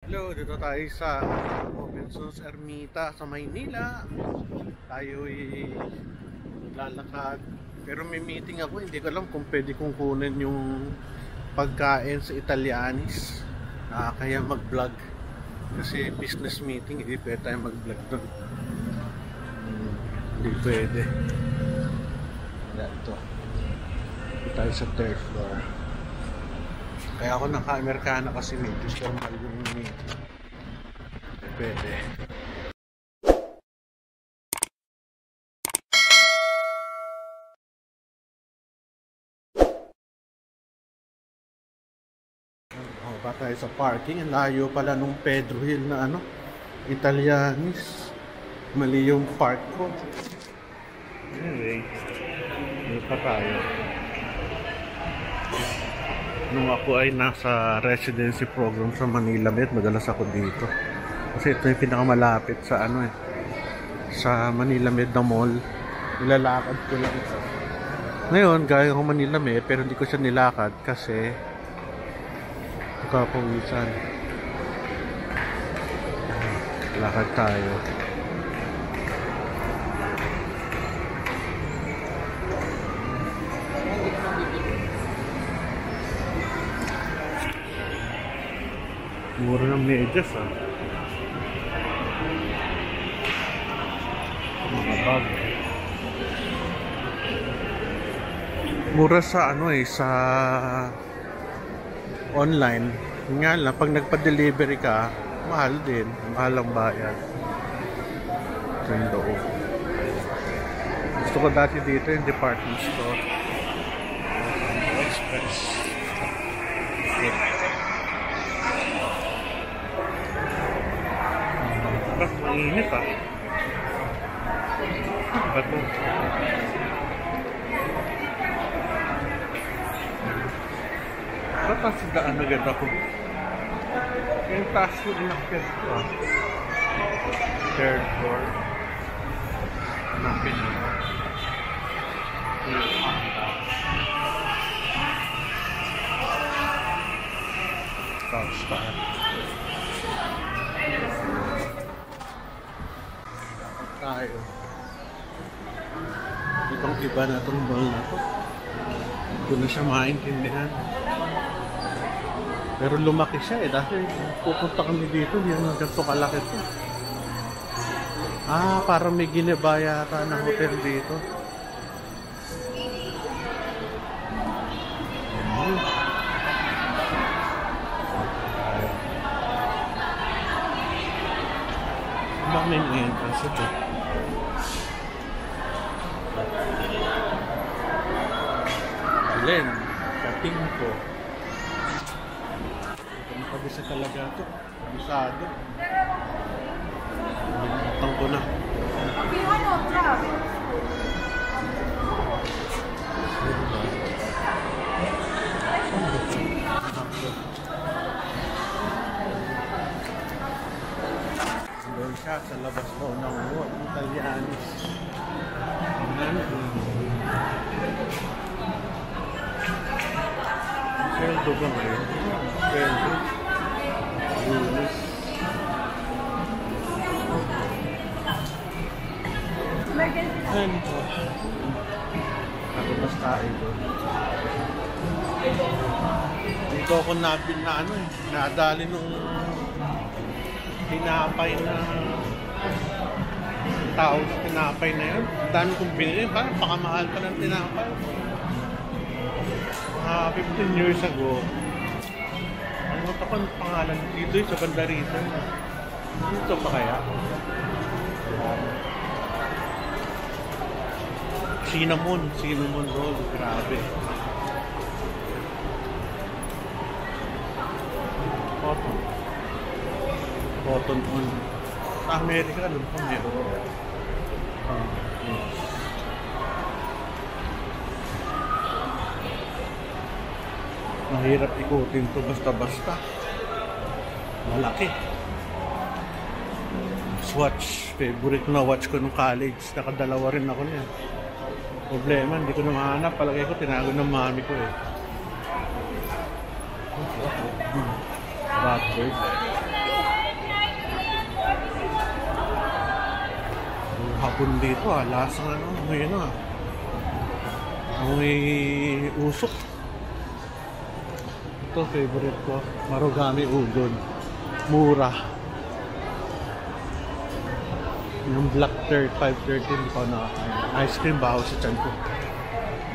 Hello, dito tayo sa Robinsons Ermita sa Maynila. Tayo'y lalakad. Pero may meeting ako, hindi ko alam kung pwede kong kunin yung pagkain sa Italianis. Kaya mag-vlog. Kasi business meeting, hindi pwede tayo mag-vlog doon. Hindi pwede. Ito. Dito tayo sa third floor. Kaya ako naka-Amerikana kasi medyo formal yung meeting. Pwede. Ba tayo sa parking? Ang layo pala nung Pedro Hill na Italianis. Mali yung park ko. Anyway, dito pa tayo. Nung ako ay nasa residency program sa Manila Med, madalas ako dito. Kasi ito yung pinakamalapit sa sa Manila Med na mall. Nilalakad ko lang ito. Ngayon, gaya ko Manila Med, pero hindi ko siya nilakad kasi kapawisan. Lakad tayo. Mura ng medyas mga bag. Mura sa sa online. Nga lang, pag nagpa-delivery ka, mahal din. Mahal ang bayad. Ito yung loob. Gusto ko dati dito yung department store. Express. Mainit Bato. Ba't daan agad ako? Yung taas yung inakyat ko Third floor. Hanapin mo. South Star. Tayo. Ibang iba na itong mall na to. Hindi ko na siya maintindihan. Pero lumaki siya dahil pupunta kami dito, hindi naman ganito kalaki to. Parang may giniba yata ng hotel dito. Bakit may entrance ito? Alin, kating ko. Kabisa talaga ito. Kabisado. Bintang ko na. Doon siya sa labas ko ng Italianis. Sweldo ba ngayon? Sweldo. Lunes. Ayun po. Nakabas tayo doon. Dito ako nadali nung tinapay na tao sa tinapay na yun. Dami kong binili. Pakamahal pa ng tinapay. 15 years ago. Ano pa ang pangalan dito sa banda rito? Dito pa kaya? Cinnamon roll. Grabe. Cotton on. Sa Amerika, alam ko meron. Mahirap ikutin to basta-basta. Malaki. Swatch. Favorite na watch ko nung college. Nakadalawa rin ako niya. Problema, hindi ko na mahanap. Palagay ko, tinago ng mami ko Blackbird. hipon dito ah. Lasang ano, ngayon ah. Amoy usok. Ito, favorite ko. Marugami udon. Mura. Yung black 5.13 hindi pa nakakain. Ice cream baho sa tiyan ko.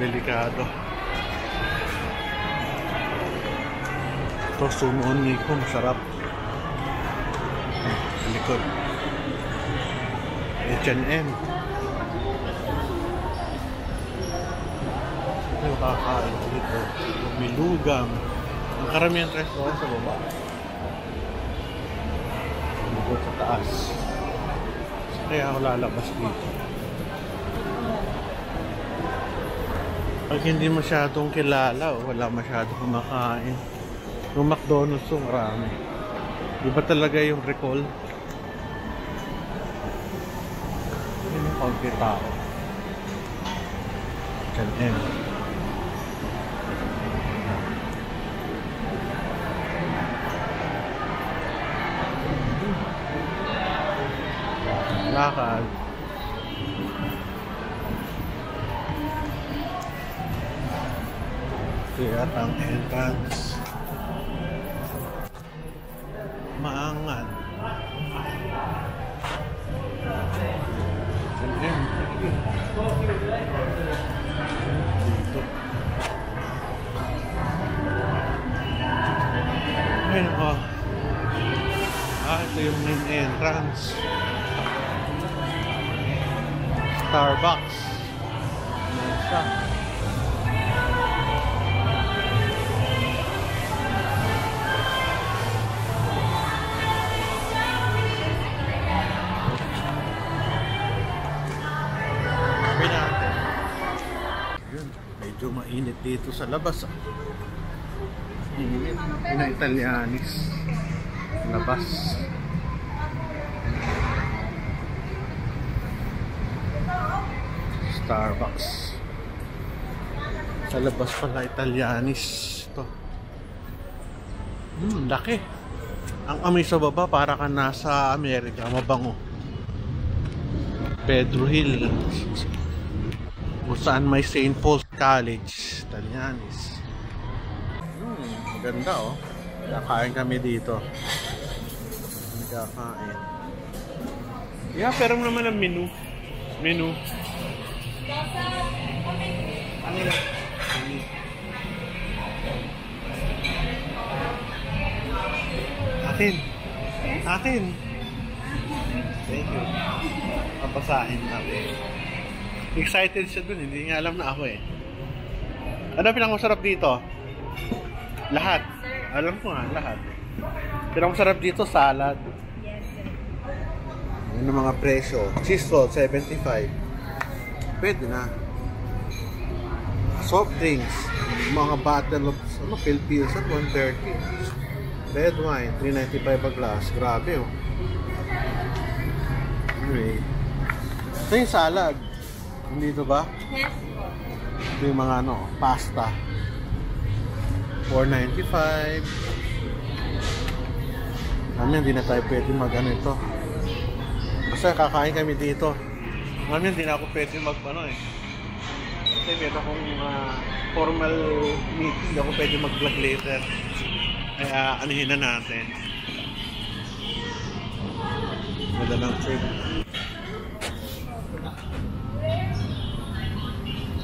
Delikado. Ito, sumo niko. Masarap. Sa likod. H&M. Ito yung kakain dito. Milugang. Ang karamihan restaurant sa baba. Dito sa taas. Kaya ako lalabas dito. Pag hindi masyadong kilala o wala masyadong kumakain, yung McDonald's yung marami. Iba talaga yung recall. Yun yung konti tao. H&M. Lakad. Kaya ang entrance. Maangan. H&M. Dito. Ayun ako. Ito yung main entrance. Starbucks. Ayan siya. Sabi natin. Yun. Medyo mainit dito sa labas. Init. Ina-Italianis. Labas. Starbucks. Sa labas pala Italianis ito. Laki. Ang amoy sa baba para ka nasa Amerika. Mabango. Pedro Hill. Kung saan may St. Paul's College. Italianis. Maganda oh. Kakain kami dito. Kakain. Yeah, pero naman ang menu. Ano lang? Akin. Thank you. Papasahin natin. Excited siya dun. Hindi niya alam na ako eh. Ano pinakamasarap dito? Lahat. Alam ko nga, lahat. Pinakamasarap dito, salad. Ano mga presyo? Cheese roll, 75. Pwede na. Soft drinks. Mga bottle of Philippines at 130. Red wine, 395 a glass. Grabe oh. Anyway. Ito yung salad. Dito ba? Yes. Ito yung mga pasta. 495. Hindi na tayo pwede ito. Basta kakain kami dito. Hindi na ako pwede kasi meron akong formal meeting. Hindi ako pwede mag-vlog later. Kaya anihin na natin. Madalang trip.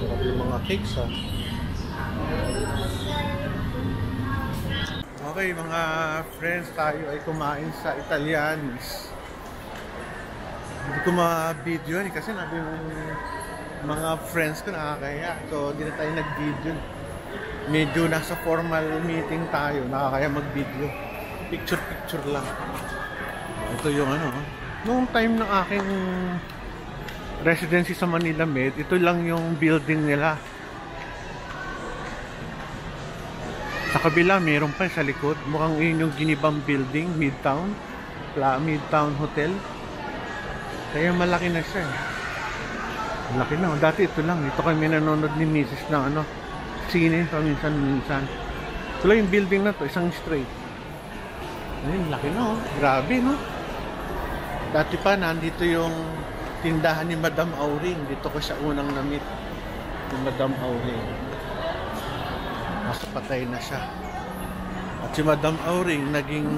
Sarap yung mga cakes ha. Okay mga friends, tayo ay kumain sa Italianis. Hindi ko ma-video kasi nabi yung mga friends ko nakakaya. So hindi na tayo nag-video. Medyo nasa formal meeting tayo, nakakaya mag-video. Picture lang. Ito yung noong time ng aking residency sa Manila Med, ito lang yung building nila. Sa kabila, meron pa sa likod. Mukhang yun yung ginibang building, Midtown Hotel. Kaya malaki na siya. Malaki na. Dati ito lang. Ito kami nanonood ni Mrs. ng sine paminsan-minsan. Ito lang yung building na to, isang straight. Ayun, laki na oh. Grabe no. Dati pa nandito yung tindahan ni Madam Auring. Dito ko siya unang na-meet, ni Madam Auring. Mas patay na siya. At si Madam Auring naging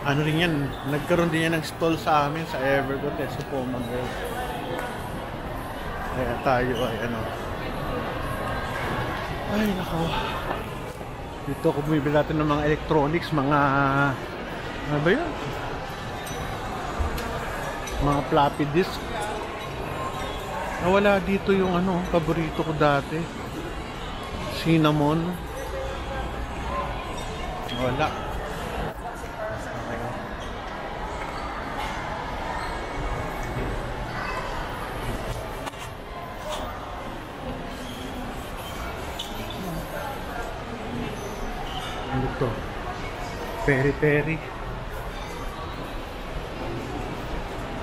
ano rin yan, nagkaroon din yan ng stall sa amin sa Evergood sa Pomagal. Kaya tayo ay ano, ay nako, dito ako bumibili natin ng mga electronics, mga ano ba yun, mga floppy disk. Nawala dito yung ano, paborito ko dati, cinnamon. Wala. Ano to? Peri-peri.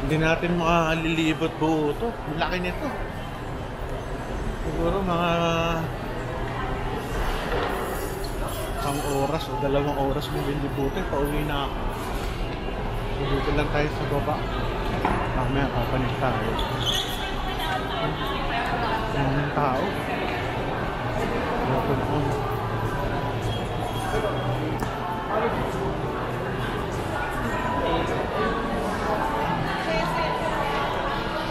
Hindi natin makalilibot buo to. Ang laki nito. Siguro mga isang oras o 2 oras kung lilibutin. Pauwi na ako. Dito lang tayo sa baba. Mamaya kapanik tayo. Ang tao.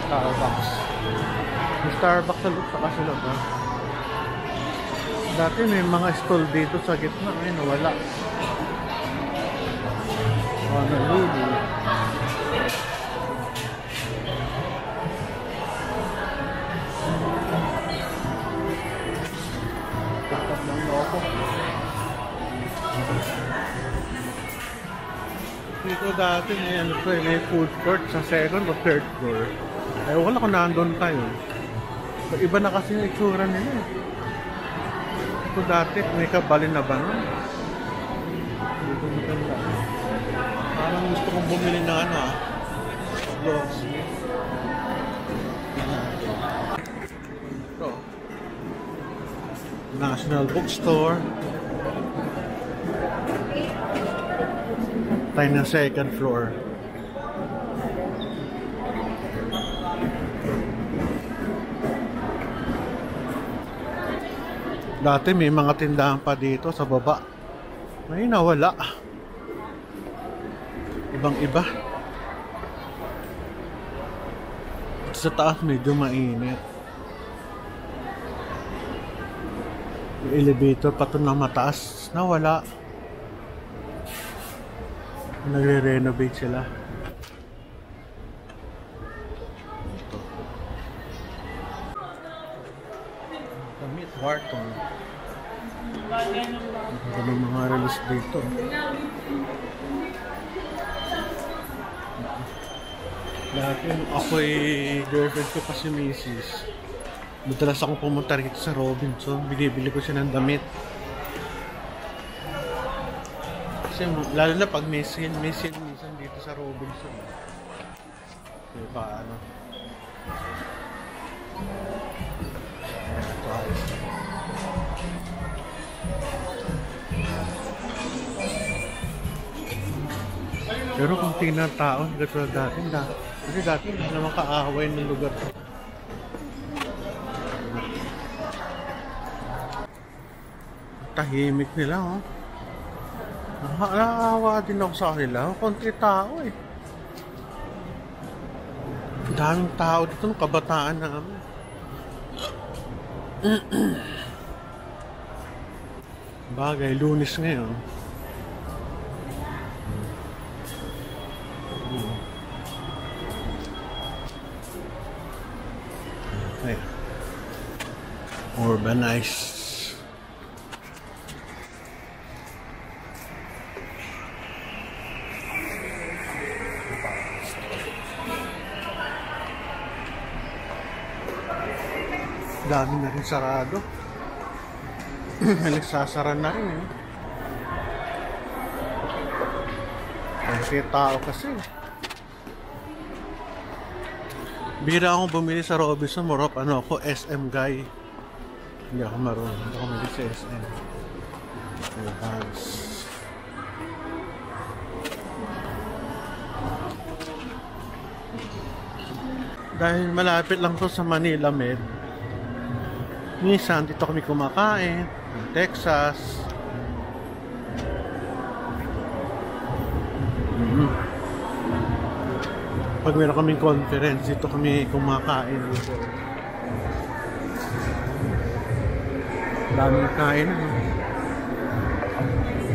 Starbucks. May Starbucks sa loob sa kasilog, ha? Dati may mga stall dito sa gitna. Ay, nawala. Honolulu. Tatap lang ako. Dito dati may food court sa 2nd o 3rd floor. Ay, wala kung nandun tayo. Iba na kasi yung itsura nila. Ito dati, may kabalin na ba nun? Dito maganda. Parang gusto kong bumili ng ano, vlogs. Ito. National Bookstore. Tayo ng 2nd floor. Dati may mga tindahan pa dito sa baba. May nawala. Ibang-iba. Sa taas medyo mainit. Yung elevator pa ito na mataas. Nawala. Nagre-renovate sila. Damit Wharton. Ang mga release dito. Dati ako'y girlfriend ko pa si Mrs. Madalas akong pumunta rito sa Robinson. Binibili ko siya ng damit. Kasi lalo na pag may sale minsan dito sa Robinson. Diba ano? Pero kung tingnan tao, hindi katulad dati. Kasi dati hindi naman kaaway ng lugar. Tahimik nila, oh. Nakakawa din ako sa kanila. Konti tao, eh. Daming tao dito ng kabataan namin. Bagay, Lunes ngayon. Okay. Urbanized. Dami na rin sarado. Nagsasara na rin, eh. Kasi tao kasi. Bira akong bumili sa Robinson. Morop, ano ako, SM guy. Hindi ako marunong. Hindi ako bumili sa SM. Vans. Dahil malapit lang to sa Manila Med. Minsan dito kami kumakain ng Texas. Pag meron kaming conference, dito kami kumakain dito. Daming kain.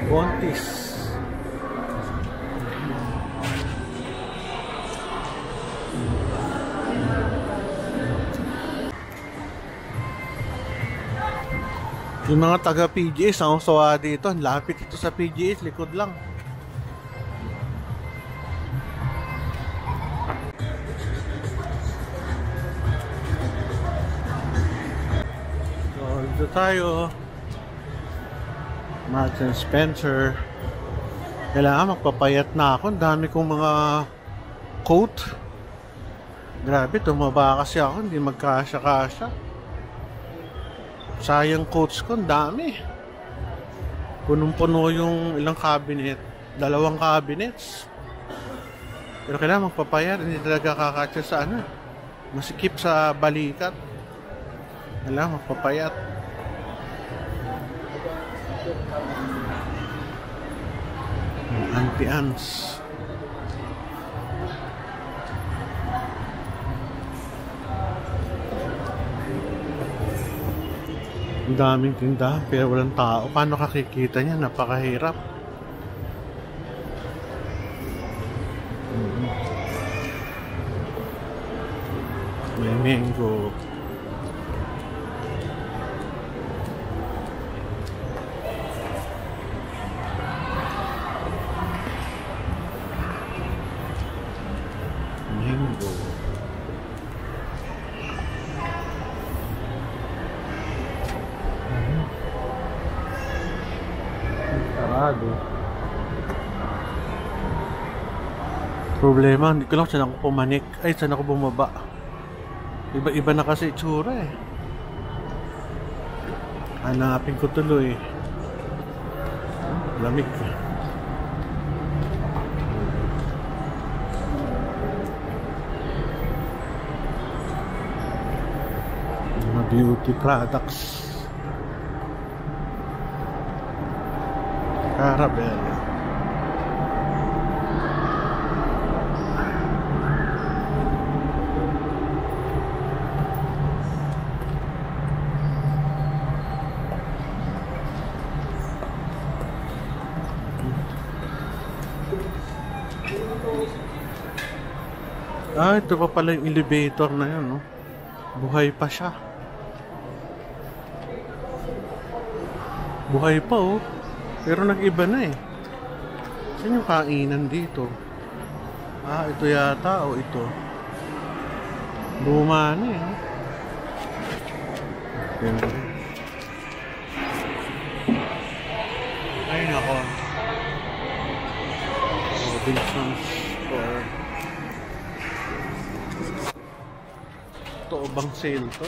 Bontis. Yung mga taga PGS, ang sawa dito, lapit ito sa PGS, likod lang. So, dito tayo. Marks and Spencer. Kailangan magpapayat na ako. Ang dami kong mga coat. Grabe, tumaba kasi ako, hindi magkasya-kasya. Sayang coats ko, ang dami. Punong-puno yung ilang cabinet. 2 cabinets. Pero kailangan magpapayat. Hindi talaga kakasya sa ano. Masikip sa balikat. Kailangan magpapayat. Anti-ants. Ang daming tindahan pero walang tao. Paano kakikita niya? Napakahirap. May mango. Mango. Problema, hindi ko lang saan ako pumanik. Ay, saan ako bumaba. Iba-iba na kasi itsura eh. Hanapin ko tuloy. Lamig. Mga beauty products. Carabel. Ah, ito pa pala yung elevator na yun, no? Buhay pa siya. Buhay pa, oh. Pero nag-iba na eh. Saan yung kainan dito? Ah, ito yata, o ito. Luma na eh. Okay. Ay, nako. Robinson's Store. Ito bang sale to?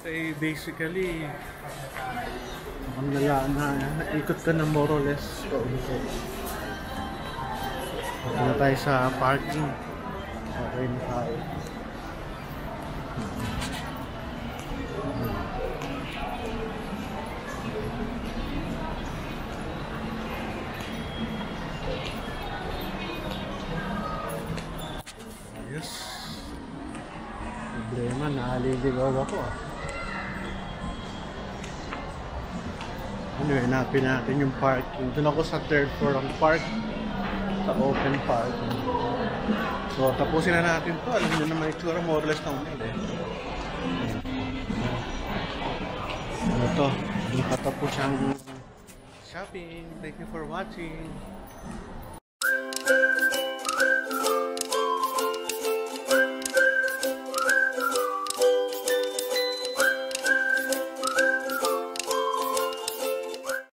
Okay, basically ang lalaan na ikot ka na more or less. Punta na tayo sa parking. Okay na tayo. Ayos. Problema, naaliligaw ako ah. Anyway, hanapin natin yung parking. Doon ako sa 3rd floor ang park. Sa open park. So, tapusin na natin to. Alam nyo naman itsura, more or less na umil eh. Ano to? Nakatapos ang shopping. Thank you for watching.